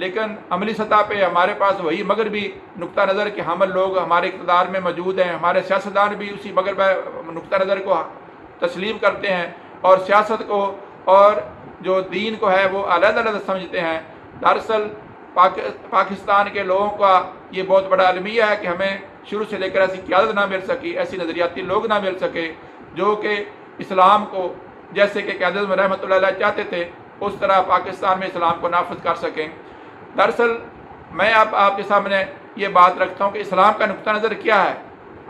لیکن عملی سطح پہ ہمارے پاس وہی مغربی نقطہ نظر کے حامل لوگ ہمارے اقتدار میں موجود ہیں، ہمارے سیاستدان بھی اسی مغربی نقطہ نظر کو تسلیم کرتے ہیں اور سیاست کو اور جو دین کو ہے وہ علیحدہ علیحدہ سمجھتے ہیں۔ دراصل پاکستان کے لوگوں کا یہ بہت بڑا المیہ ہے کہ ہمیں شروع سے لے کر ایسی قیادت نہ مل سکی، ایسی نظریاتی لوگ نہ مل سکے جو کہ اسلام کو جیسے کہ قائد اعظم رحمۃ اللہ علیہ چاہتے تھے اس طرح پاکستان میں اسلام کو نافذ کر سکیں۔ دراصل میں اب آپ کے سامنے یہ بات رکھتا ہوں کہ اسلام کا نقطہ نظر کیا ہے۔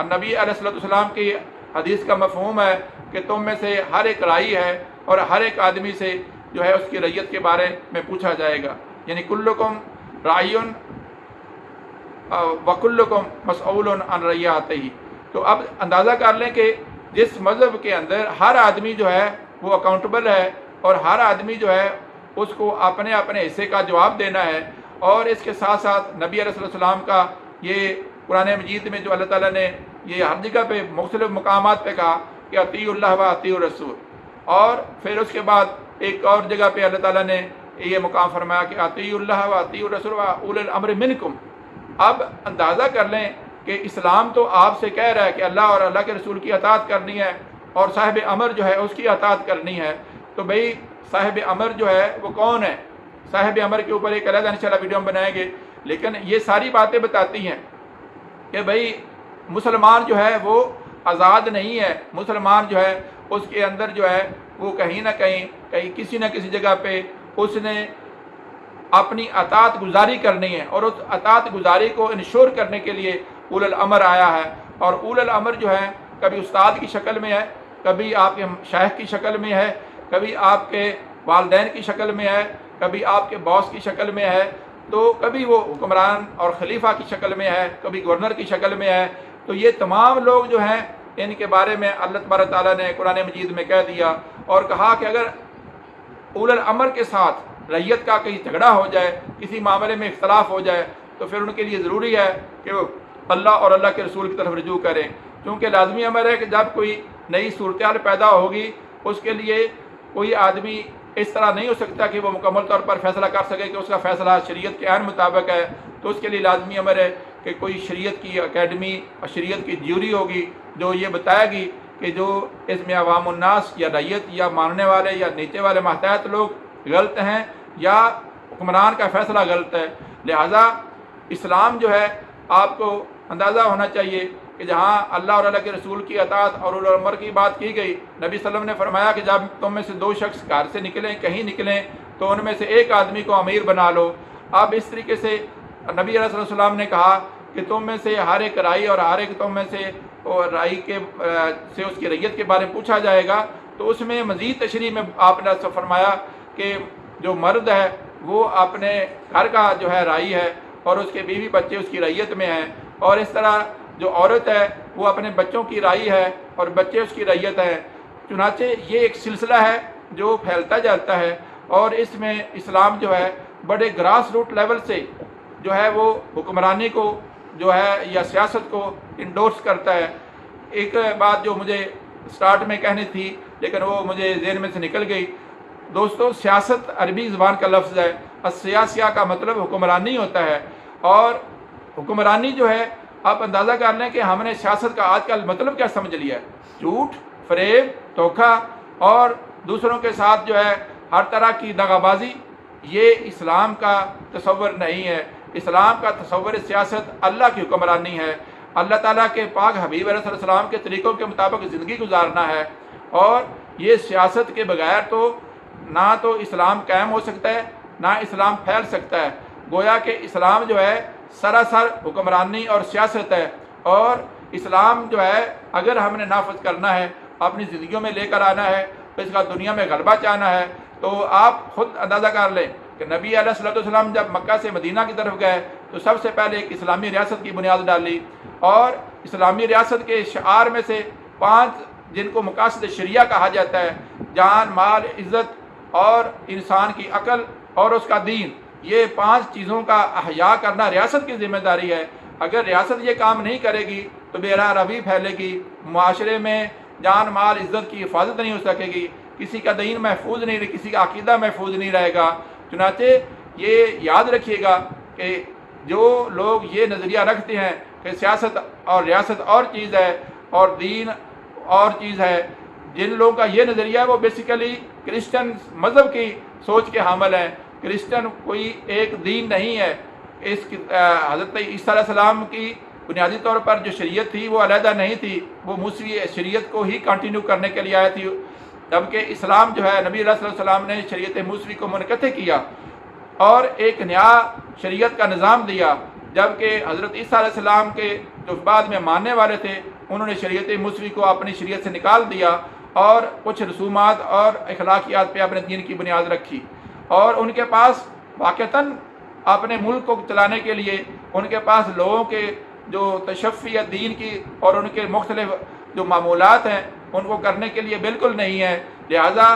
نبی علیہ الصلوۃ والسلام کی حدیث کا مفہوم ہے کہ تم میں سے ہر ایک رائی ہے اور ہر ایک آدمی سے جو ہے اس کی رعیت کے بارے میں پوچھا جائے گا، یعنی کلکم راعین وکلکم مسئول عن رعیتہ۔ تو اب اندازہ کر لیں کہ جس مذہب کے اندر ہر آدمی جو ہے وہ اکاؤنٹیبل ہے اور ہر آدمی جو ہے اس کو اپنے اپنے حصے کا جواب دینا ہے، اور اس کے ساتھ ساتھ نبی علیہ السلام کا یہ قرآن مجید میں جو اللہ تعالیٰ نے یہ ہر جگہ پہ مختلف مقامات پہ کہا کہ اطیعوا اللہ و اطیعوا الرسول، اور پھر اس کے بعد ایک اور جگہ پہ اللہ تعالیٰ نے یہ مقام فرمایا کہ اطیعوا اللہ و اطیعوا الرسول و اولی الامر منکم۔ اب اندازہ کر لیں کہ اسلام تو آپ سے کہہ رہا ہے کہ اللہ اور اللہ کے رسول کی اطاعت کرنی ہے اور صاحب امر جو ہے اس کی اطاعت کرنی ہے، تو بھئی صاحب امر جو ہے وہ کون ہے؟ صاحب امر کے اوپر ایک علیحدہ انشاءاللہ ویڈیو ہم بنائیں گے، لیکن یہ ساری باتیں بتاتی ہیں کہ بھئی مسلمان جو ہے وہ آزاد نہیں ہے، مسلمان جو ہے اس کے اندر جو ہے وہ کہیں نہ کہیں کسی نہ کسی جگہ پہ اس نے اپنی اطاعت گزاری کرنی ہے، اور اس اطاعت گزاری کو انشور کرنے کے لیے اول الامر آیا ہے۔ اور اول الامر جو ہے کبھی استاد کی شکل میں ہے، کبھی آپ کے شیخ کی شکل میں ہے، کبھی آپ کے والدین کی شکل میں ہے، کبھی آپ کے باس کی شکل میں ہے، تو کبھی وہ حکمران اور خلیفہ کی شکل میں ہے، کبھی گورنر کی شکل میں ہے۔ تو یہ تمام لوگ جو ہیں ان کے بارے میں اللہ تبارک تعالیٰ نے قرآن مجید میں کہہ دیا اور کہا کہ اگر اول الامر کے ساتھ رعیت کا کہیں جھگڑا ہو جائے، کسی معاملے میں اختلاف ہو جائے، تو پھر ان کے لیے ضروری ہے کہ وہ اللہ اور اللہ کے رسول کی طرف رجوع کریں، کیونکہ لازمی امر ہے کہ جب کوئی نئی صورتحال پیدا ہوگی اس کے لیے کوئی آدمی اس طرح نہیں ہو سکتا کہ وہ مکمل طور پر فیصلہ کر سکے کہ اس کا فیصلہ شریعت کے عین مطابق ہے، تو اس کے لیے لازمی امر ہے کہ کوئی شریعت کی اکیڈمی اور شریعت کی جیوری ہوگی جو یہ بتائے گی کہ جو اس میں عوام الناس یا رعیت یا ماننے والے یا نیچے والے ماتحت لوگ غلط ہیں یا حکمران کا فیصلہ غلط ہے۔ لہٰذا اسلام جو ہے آپ کو اندازہ ہونا چاہیے کہ جہاں اللہ اور اللہ کے رسول کی اطاعت اور اولو الامر کی بات کی گئی، نبی صلی اللہ علیہ وسلم نے فرمایا کہ جب تم میں سے دو شخص گھر سے نکلیں کہیں نکلیں تو ان میں سے ایک آدمی کو امیر بنا لو۔ اب اس طریقے سے نبی علیہ السلام نے کہا کہ تم میں سے ہر ایک رائی اور ہر ایک تم میں سے رائی کے سے اس کی رعیت کے بارے میں پوچھا جائے گا، تو اس میں مزید تشریح میں آپ نے فرمایا کہ جو مرد ہے وہ اپنے گھر کا جو ہے رائی ہے اور اس کے بیوی بچے اس کی رعیت میں ہیں، اور اس طرح جو عورت ہے وہ اپنے بچوں کی رائی ہے اور بچے اس کی رعیت ہے۔ چنانچہ یہ ایک سلسلہ ہے جو پھیلتا جاتا ہے، اور اس میں اسلام جو ہے بڑے گراس روٹ لیول سے جو ہے وہ حکمرانی کو جو ہے یا سیاست کو انڈورس کرتا ہے۔ ایک بات جو مجھے سٹارٹ میں کہنی تھی لیکن وہ مجھے ذہن میں سے نکل گئی۔ دوستو، سیاست عربی زبان کا لفظ ہے، السیاسیہ کا مطلب حکمرانی ہوتا ہے، اور حکمرانی جو ہے آپ اندازہ کر لیں کہ ہم نے سیاست کا آج کل مطلب کیا سمجھ لیا ہے، جھوٹ، فریب، دھوکہ اور دوسروں کے ساتھ جو ہے ہر طرح کی دغا بازی۔ یہ اسلام کا تصور نہیں ہے۔ اسلام کا تصور سیاست اللہ کی حکمرانی ہے، اللہ تعالیٰ کے پاک حبیب علیہ السلام کے طریقوں کے مطابق زندگی گزارنا ہے، اور یہ سیاست کے بغیر تو نہ تو اسلام قائم ہو سکتا ہے نہ اسلام پھیل سکتا ہے۔ گویا کہ اسلام جو ہے سراسر حکمرانی اور سیاست ہے، اور اسلام جو ہے اگر ہم نے نافذ کرنا ہے، اپنی زندگیوں میں لے کر آنا ہے، تو اس کا دنیا میں غلبہ چاہنا ہے، تو آپ خود اندازہ کر لیں کہ نبی علیہ السلام جب مکہ سے مدینہ کی طرف گئے تو سب سے پہلے ایک اسلامی ریاست کی بنیاد ڈالی، اور اسلامی ریاست کے شعار میں سے 5 جن کو مقاصد شریعہ کہا جاتا ہے، جان، مال، عزت اور انسان کی عقل اور اس کا دین، یہ 5 چیزوں کا احیاء کرنا ریاست کی ذمہ داری ہے۔ اگر ریاست یہ کام نہیں کرے گی تو بے راہ روی پھیلے گی، معاشرے میں جان، مال، عزت کی حفاظت نہیں ہو سکے گی، کسی کا دین محفوظ نہیں رہے، کسی کا عقیدہ محفوظ نہیں رہے گا۔ چنانچہ یہ یاد رکھیے گا کہ جو لوگ یہ نظریہ رکھتے ہیں کہ سیاست اور ریاست اور چیز ہے اور دین اور چیز ہے، جن لوگوں کا یہ نظریہ ہے وہ بیسیکلی کرسچن مذہب کی سوچ کے حامل ہیں۔ کرسچن کوئی ایک دین نہیں ہے۔ اس کی حضرت عیسیٰ علیہ السلام کی بنیادی طور پر جو شریعت تھی وہ علیحدہ نہیں تھی، وہ موسوی شریعت کو ہی کنٹینیو کرنے کے لیے آئی تھی، جبکہ اسلام جو ہے نبی علیہ السلام نے شریعت موسوی کو منقطع کیا اور ایک نیا شریعت کا نظام دیا، جبکہ حضرت عیسیٰ علیہ السلام کے جو بعد میں ماننے والے تھے انہوں نے شریعت موسوی کو اپنی شریعت سے نکال دیا اور کچھ رسومات اور اخلاقیات پہ اپنے دین کی بنیاد رکھی، اور ان کے پاس واقعتاً اپنے ملک کو چلانے کے لیے ان کے پاس لوگوں کے جو تشفی دین کی اور ان کے مختلف جو معمولات ہیں ان کو کرنے کے لیے بالکل نہیں ہے۔ لہٰذا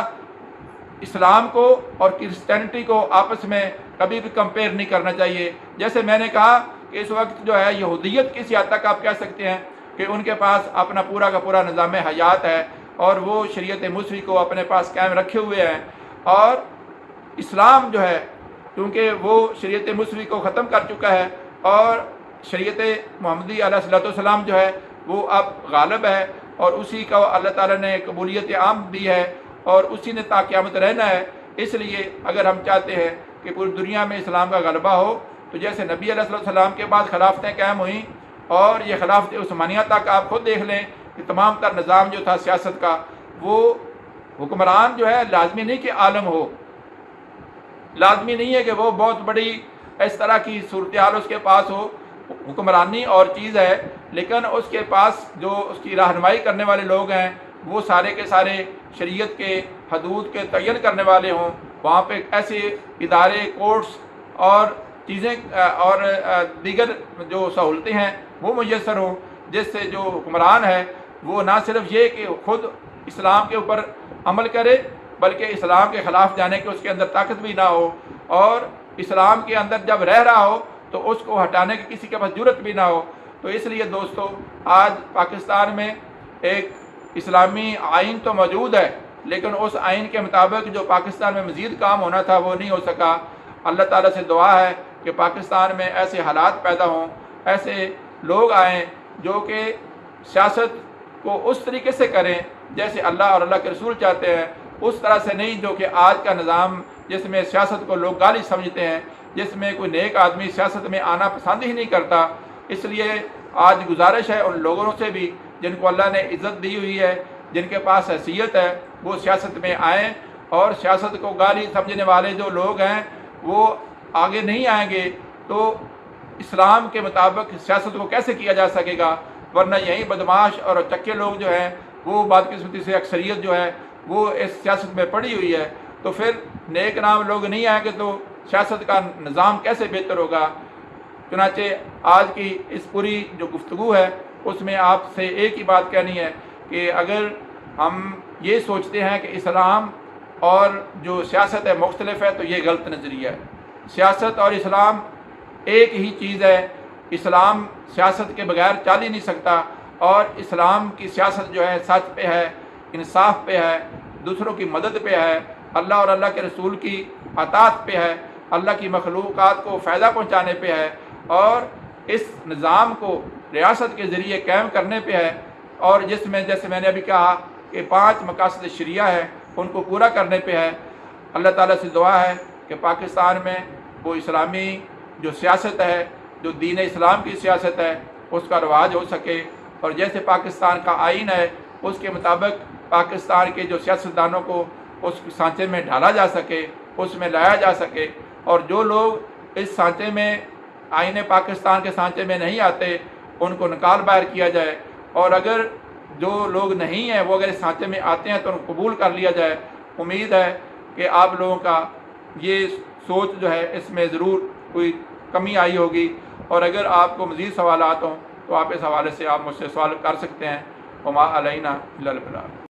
اسلام کو اور کرسچینٹی کو آپس میں کبھی بھی کمپیئر نہیں کرنا چاہیے۔ جیسے میں نے کہا کہ اس وقت جو ہے یہودیت کسی حد تک آپ کہہ سکتے ہیں کہ ان کے پاس اپنا پورا کا پورا نظام حیات ہے اور وہ شریعت موسوی کو اپنے پاس قائم رکھے ہوئے ہیں، اور اسلام جو ہے کیونکہ وہ شریعت موسوی کو ختم کر چکا ہے اور شریعت محمدی علیہ السلام جو ہے وہ اب غالب ہے، اور اسی کا اللہ تعالیٰ نے قبولیت عام دی ہے اور اسی نے تا قیامت رہنا ہے۔ اس لیے اگر ہم چاہتے ہیں کہ پوری دنیا میں اسلام کا غلبہ ہو تو جیسے نبی علیہ السلام کے بعد خلافتیں قائم ہوئیں اور یہ خلافت عثمانیہ تک آپ خود دیکھ لیں کہ تمام تر نظام جو تھا سیاست کا، وہ حکمران جو ہے لازمی نہیں کہ عالم ہو، لازمی نہیں ہے کہ وہ بہت بڑی اس طرح کی صورتحال اس کے پاس ہو، حکمرانی اور چیز ہے، لیکن اس کے پاس جو اس کی رہنمائی کرنے والے لوگ ہیں وہ سارے کے سارے شریعت کے حدود کے تعین کرنے والے ہوں، وہاں پہ ایسے ادارے، کورٹس اور چیزیں اور دیگر جو سہولتیں ہیں وہ میسر ہوں، جس سے جو حکمران ہے وہ نہ صرف یہ کہ خود اسلام کے اوپر عمل کرے بلکہ اسلام کے خلاف جانے کے اس کے اندر طاقت بھی نہ ہو، اور اسلام کے اندر جب رہ رہا ہو تو اس کو ہٹانے کی کسی کے پاس جرت بھی نہ ہو۔ تو اس لیے دوستو آج پاکستان میں ایک اسلامی آئین تو موجود ہے، لیکن اس آئین کے مطابق جو پاکستان میں مزید کام ہونا تھا وہ نہیں ہو سکا۔ اللہ تعالیٰ سے دعا ہے کہ پاکستان میں ایسے حالات پیدا ہوں، ایسے لوگ آئیں جو کہ سیاست کو اس طریقے سے کریں جیسے اللہ اور اللہ کے رسول چاہتے ہیں، اس طرح سے نہیں جو کہ آج کا نظام جس میں سیاست کو لوگ گالی سمجھتے ہیں، جس میں کوئی نیک آدمی سیاست میں آنا پسند ہی نہیں کرتا۔ اس لیے آج گزارش ہے ان لوگوں سے بھی جن کو اللہ نے عزت دی ہوئی ہے، جن کے پاس حیثیت ہے، وہ سیاست میں آئیں، اور سیاست کو گالی سمجھنے والے جو لوگ ہیں وہ آگے نہیں آئیں گے تو اسلام کے مطابق سیاست کو کیسے کیا جا سکے گا؟ ورنہ یہی بدماش اور چکے لوگ جو ہیں وہ بدقسمتی سے اکثریت جو ہے وہ اس سیاست میں پڑی ہوئی ہے، تو پھر نیک نام لوگ نہیں آئیں گے تو سیاست کا نظام کیسے بہتر ہوگا؟ چنانچہ آج کی اس پوری جو گفتگو ہے اس میں آپ سے ایک ہی بات کہنی ہے کہ اگر ہم یہ سوچتے ہیں کہ اسلام اور جو سیاست ہے مختلف ہے تو یہ غلط نظریہ ہے۔ سیاست اور اسلام ایک ہی چیز ہے، اسلام سیاست کے بغیر چل ہی نہیں سکتا، اور اسلام کی سیاست جو ہے سچ پہ ہے، انصاف پہ ہے، دوسروں کی مدد پہ ہے، اللہ اور اللہ کے رسول کی اطاعت پہ ہے، اللہ کی مخلوقات کو فائدہ پہنچانے پہ ہے، اور اس نظام کو ریاست کے ذریعے قائم کرنے پہ ہے، اور جس میں جیسے میں نے ابھی کہا کہ 5 مقاصد شریعہ ہیں ان کو پورا کرنے پہ ہے۔ اللہ تعالیٰ سے دعا ہے کہ پاکستان میں وہ اسلامی جو سیاست ہے، جو دین اسلام کی سیاست ہے، اس کا رواج ہو سکے، اور جیسے پاکستان کا آئین ہے اس کے مطابق پاکستان کے جو سیاستدانوں کو اس سانچے میں ڈھالا جا سکے، اس میں لایا جا سکے، اور جو لوگ اس سانچے میں آئین پاکستان کے سانچے میں نہیں آتے ان کو نکال باہر کیا جائے، اور اگر جو لوگ نہیں ہیں وہ اگر اس سانچے میں آتے ہیں تو ان کو قبول کر لیا جائے۔ امید ہے کہ آپ لوگوں کا یہ سوچ جو ہے اس میں ضرور کوئی کمی آئی ہوگی، اور اگر آپ کو مزید سوالات ہوں تو آپ اس حوالے سے آپ مجھ سے سوال کر سکتے ہیں۔ وما علینا الا البلاغ۔